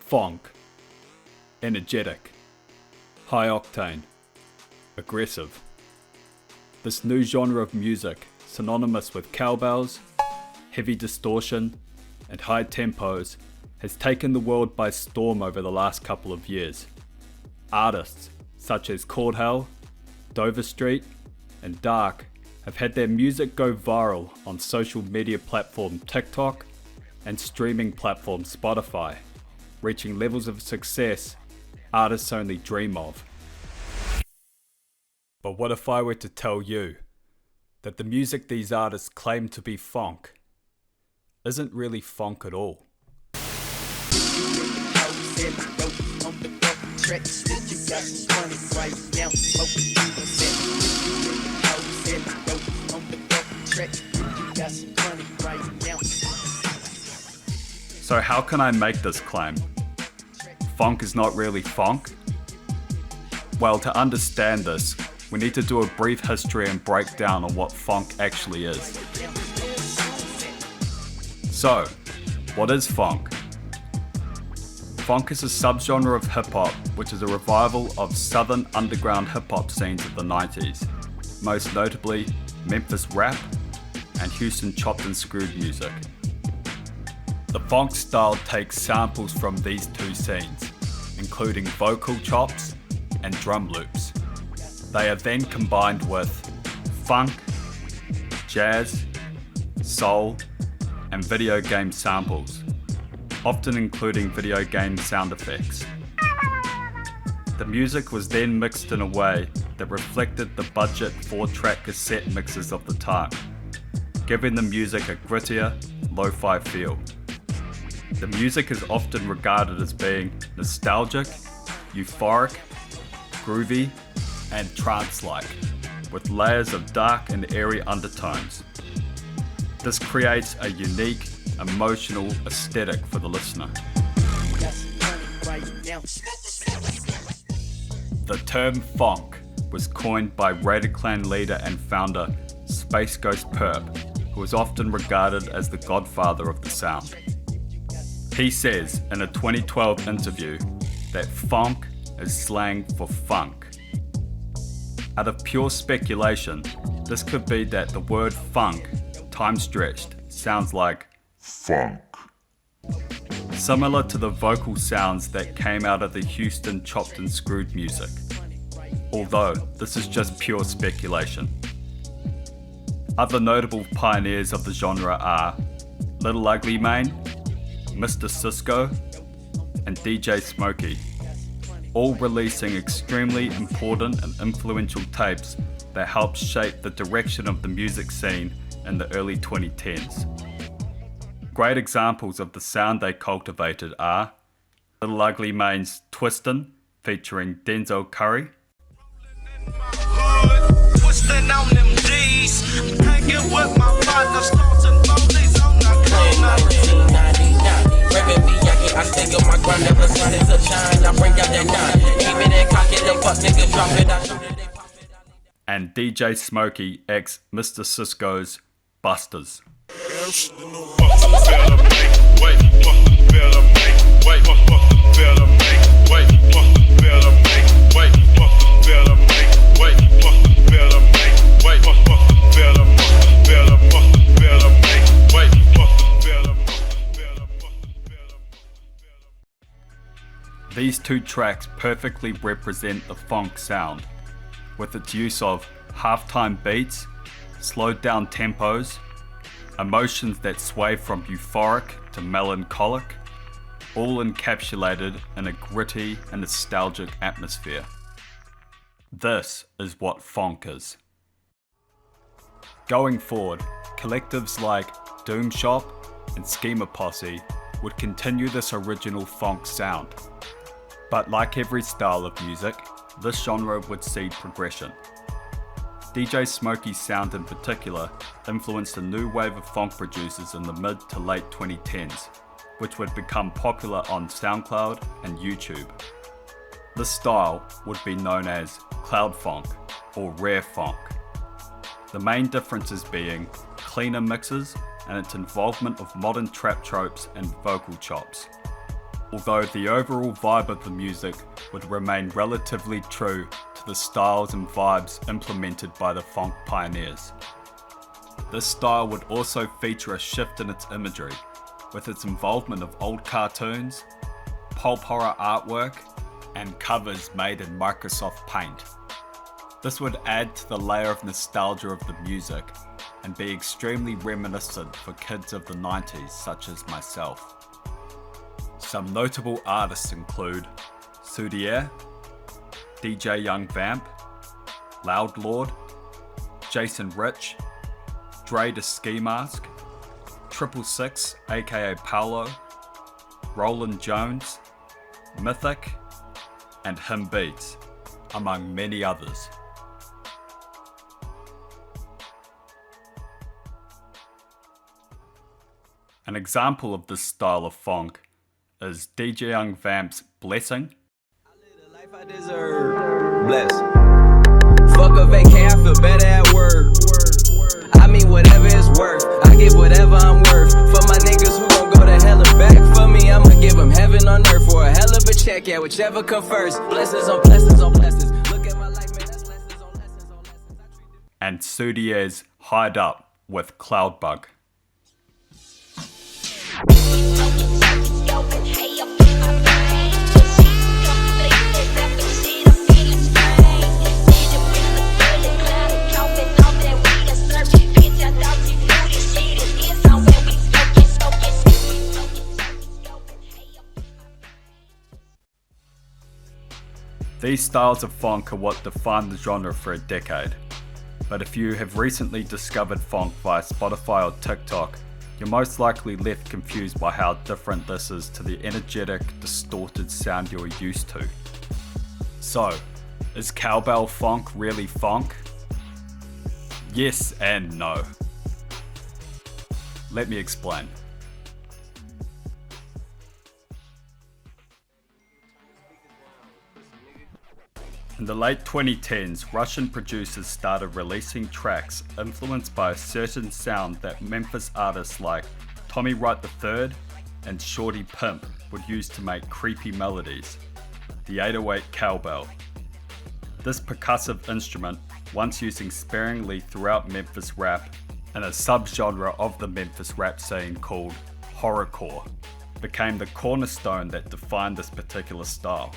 Phonk. Energetic. High octane. Aggressive. This new genre of music, synonymous with cowbells, heavy distortion, and high tempos, has taken the world by storm over the last couple of years. Artists such as Kordhell, Dvrst and Dxrk have had their music go viral on social media platform TikTok and streaming platform Spotify, reaching levels of success artists only dream of. But what if I were to tell you that the music these artists claim to be phonk isn't really phonk at all? So how can I make this claim? Phonk is not really phonk? Well, to understand this, we need to do a brief history and breakdown on what phonk actually is. So, what is phonk? Phonk is a subgenre of hip-hop which is a revival of southern underground hip-hop scenes of the 90s, most notably Memphis rap and Houston chopped and screwed music. The phonk style takes samples from these two scenes, including vocal chops and drum loops. They are then combined with funk, jazz, soul, and video game samples, often including video game sound effects. The music was then mixed in a way that reflected the budget 4-track cassette mixes of the time, giving the music a grittier, lo-fi feel. The music is often regarded as being nostalgic, euphoric, groovy, and trance-like, with layers of dark and airy undertones. This creates a unique, emotional aesthetic for the listener. The term phonk was coined by Raider Clan leader and founder Space Ghost Perp, who is often regarded as the godfather of the sound. He says in a 2012 interview that phonk is slang for funk. Out of pure speculation, this could be that the word funk, time stretched, sounds like funk. Similar to the vocal sounds that came out of the Houston chopped and screwed music, although this is just pure speculation. Other notable pioneers of the genre are Little Ugly Mane, Mr. Sisco, and DJ Smokey, all releasing extremely important and influential tapes that helped shape the direction of the music scene in the early 2010s. Great examples of the sound they cultivated are Little Ugly Mane's Twistin featuring Denzel Curry, Twistin on them D's, hanging with my partner, starting bodies on the corner. I stay on my grind, never started to shine. I bring out that nine, even that cocky, the fuck nigga drop it, I shoot it, pop it. And DJ Smokey x Mr. Sisco's Bustaz. These two tracks perfectly represent the phonk sound, with its use of halftime beats, slowed down tempos, emotions that sway from euphoric to melancholic, all encapsulated in a gritty and nostalgic atmosphere. This is what phonk is. Going forward, collectives like Doom Shop and Schema Posse would continue this original phonk sound. But like every style of music, this genre would see progression. DJ Smokey's sound in particular influenced a new wave of phonk producers in the mid to late 2010s, which would become popular on SoundCloud and YouTube. This style would be known as cloud phonk or rare phonk. The main differences being cleaner mixes and its involvement of modern trap tropes and vocal chops. although the overall vibe of the music would remain relatively true to the styles and vibes implemented by the Phonk pioneers. This style would also feature a shift in its imagery, with its involvement of old cartoons, pulp horror artwork, and covers made in Microsoft Paint. This would add to the layer of nostalgia of the music and be extremely reminiscent for kids of the 90s such as myself. Some notable artists include Soudiere, DJ Young Vamp, Loud Lord, Jason Rich, Dre the Ski Mask, 666 aka Paolo, Roland Jones, Mythic, and Him Beats, among many others. An example of this style of Phonk is DJ Young Vamp's Blessing. I live the life I deserve. Bless. Fuck a vacay, I feel better at work. I mean whatever it's worth, I give whatever I'm worth. For my niggas who gon' go to hell and back, for me I'ma give them heaven on earth for a hell of a check, yeah, whichever come first. Blessings on blessings on blessings. Look at my life, man, that's lessons on lessons on lessons. And Soudiere's Hide Up with Kloudbug. These styles of Phonk are what defined the genre for a decade, but if you have recently discovered Phonk via Spotify or TikTok, you're most likely left confused by how different this is to the energetic, distorted sound you're used to. So, is cowbell Phonk really Phonk? Yes and no. Let me explain. In the late 2010s, Russian producers started releasing tracks influenced by a certain sound that Memphis artists like Tommy Wright III and Shorty Pimp would use to make creepy melodies, the 808 cowbell. This percussive instrument, once using sparingly throughout Memphis rap and a subgenre of the Memphis rap scene called horrorcore, became the cornerstone that defined this particular style.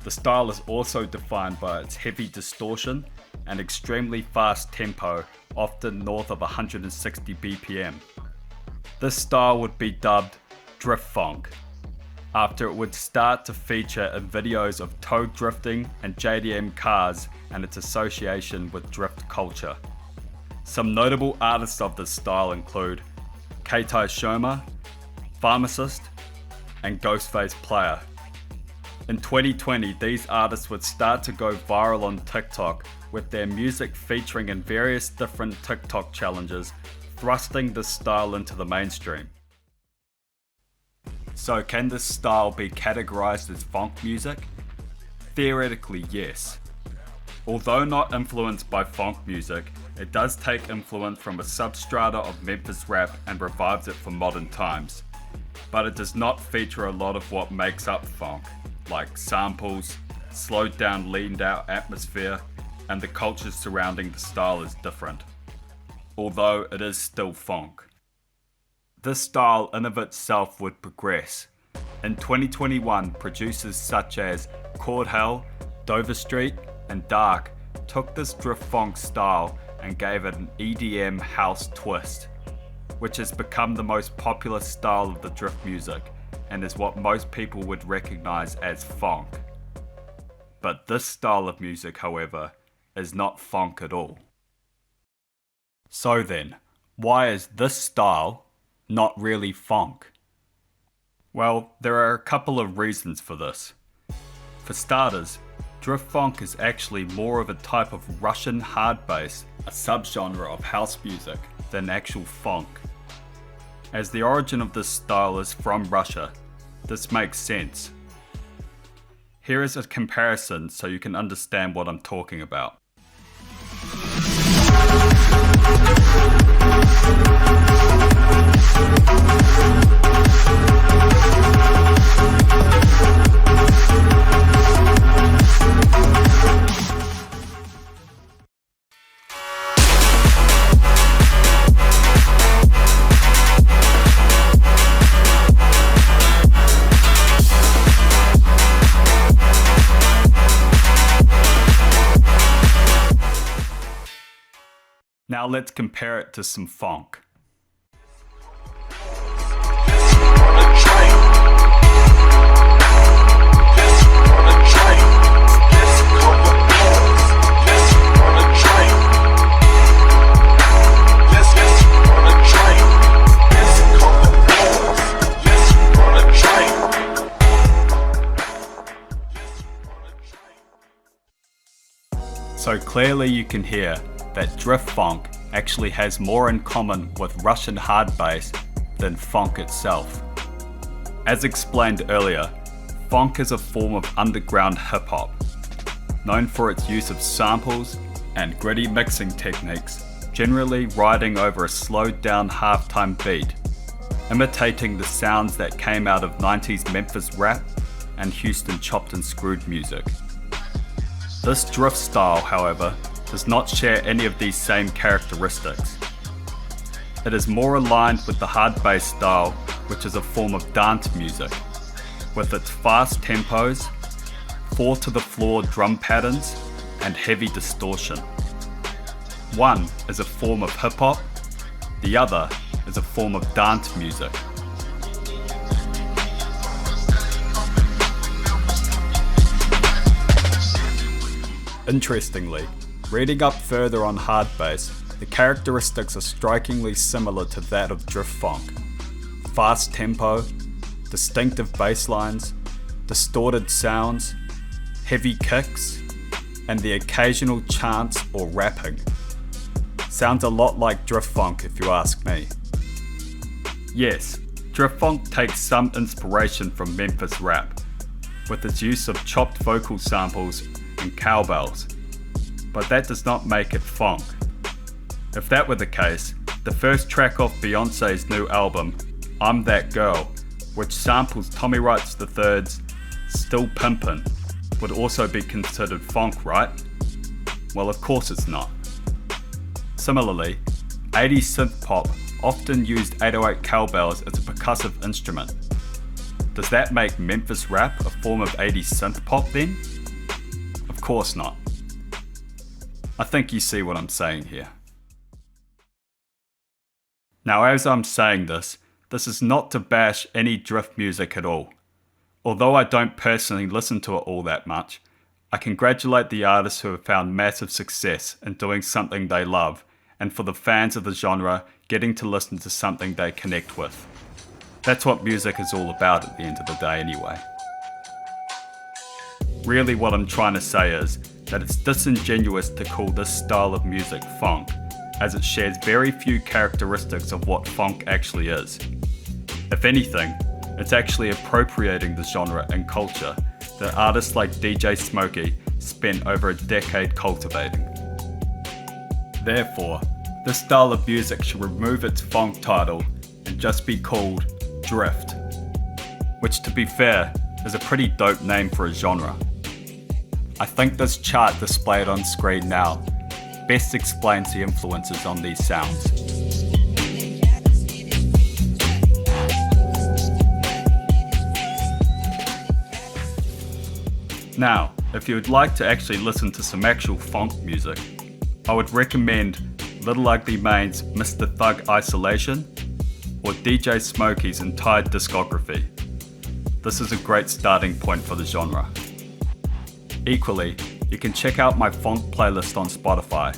The style is also defined by its heavy distortion and extremely fast tempo, often north of 160 BPM. This style would be dubbed drift phonk, after it would start to feature in videos of tow drifting and JDM cars and its association with drift culture. Some notable artists of this style include K-Tai Shoma, Pharmacist, and Ghostface Player. In 2020, these artists would start to go viral on TikTok with their music featuring in various different TikTok challenges, thrusting this style into the mainstream. So can this style be categorized as Phonk music? Theoretically, yes. Although not influenced by Phonk music, it does take influence from a substrata of Memphis rap and revives it for modern times. But it does not feature a lot of what makes up Phonk, like samples, slowed down, leaned out atmosphere, and the culture surrounding the style is different, although it is still Phonk. This style in of itself would progress. In 2021, producers such as Kordhell, Dvrst and Dxrk took this drift Phonk style and gave it an EDM house twist, which has become the most popular style of the drift music and is what most people would recognize as Phonk. But this style of music, however, is not Phonk at all. So then, why is this style not really Phonk? Well, there are a couple of reasons for this. For starters, drift Phonk is actually more of a type of Russian hard bass, a subgenre of house music, than actual Phonk. As the origin of this style is from Russia, this makes sense. Here is a comparison so you can understand what I'm talking about. Now let's compare it to some Phonk. So clearly you can hear that drift Phonk actually has more in common with Russian hard bass than Phonk itself. As explained earlier, Phonk is a form of underground hip hop, known for its use of samples and gritty mixing techniques, generally riding over a slowed down halftime beat, imitating the sounds that came out of 90s Memphis rap and Houston chopped and screwed music. This drift style, however, does not share any of these same characteristics. It is more aligned with the hard bass style, which is a form of dance music, with its fast tempos, 4-to-the-floor drum patterns, and heavy distortion. One is a form of hip hop, the other is a form of dance music. Interestingly, reading up further on hard bass, the characteristics are strikingly similar to that of drift Phonk. Fast tempo, distinctive bass lines, distorted sounds, heavy kicks, and the occasional chants or rapping. Sounds a lot like drift Phonk if you ask me. Yes, drift Phonk takes some inspiration from Memphis rap, with its use of chopped vocal samples and cowbells, but that does not make it Phonk. If that were the case, the first track off Beyonce's new album, I'm That Girl, which samples Tommy Wright III's Still Pimpin', would also be considered Phonk, right? Well, of course it's not. Similarly, 80s synth pop often used 808 cowbells as a percussive instrument. Does that make Memphis rap a form of 80s synth pop then? Of course not. I think you see what I'm saying here. Now, as I'm saying this is not to bash any drift music at all. Although I don't personally listen to it all that much, I congratulate the artists who have found massive success in doing something they love, and for the fans of the genre getting to listen to something they connect with. That's what music is all about at the end of the day anyway. Really what I'm trying to say is that it's disingenuous to call this style of music Phonk, as it shares very few characteristics of what Phonk actually is. If anything, it's actually appropriating the genre and culture that artists like DJ Smokey spent over a decade cultivating. Therefore, this style of music should remove its Phonk title and just be called drift, which to be fair is a pretty dope name for a genre. I think this chart displayed on screen now best explains the influences on these sounds. Now, if you would like to actually listen to some actual Phonk music, I would recommend Little Ugly Mane's Mr. Thug Isolation or DJ Smokey's entire discography. This is a great starting point for the genre. Equally, you can check out my Phonk playlist on Spotify.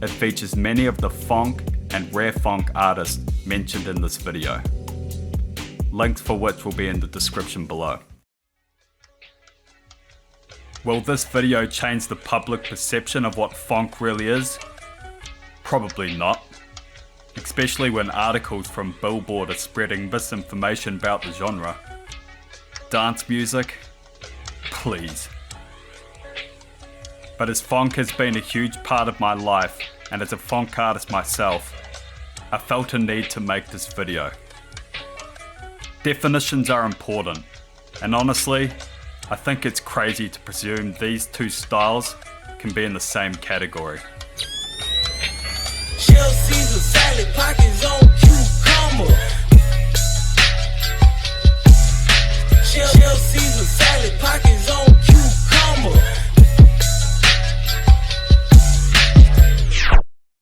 It features many of the Phonk and rare Phonk artists mentioned in this video, links for which will be in the description below. Will this video change the public perception of what Phonk really is? Probably not, especially when articles from Billboard are spreading misinformation about the genre. Dance music? Please. But as Phonk has been a huge part of my life, and as a Phonk artist myself, I felt a need to make this video. Definitions are important, and honestly, I think it's crazy to presume these two styles can be in the same category. Shell Caesar salad, pockets on cucumber. Shell Caesar salad, pockets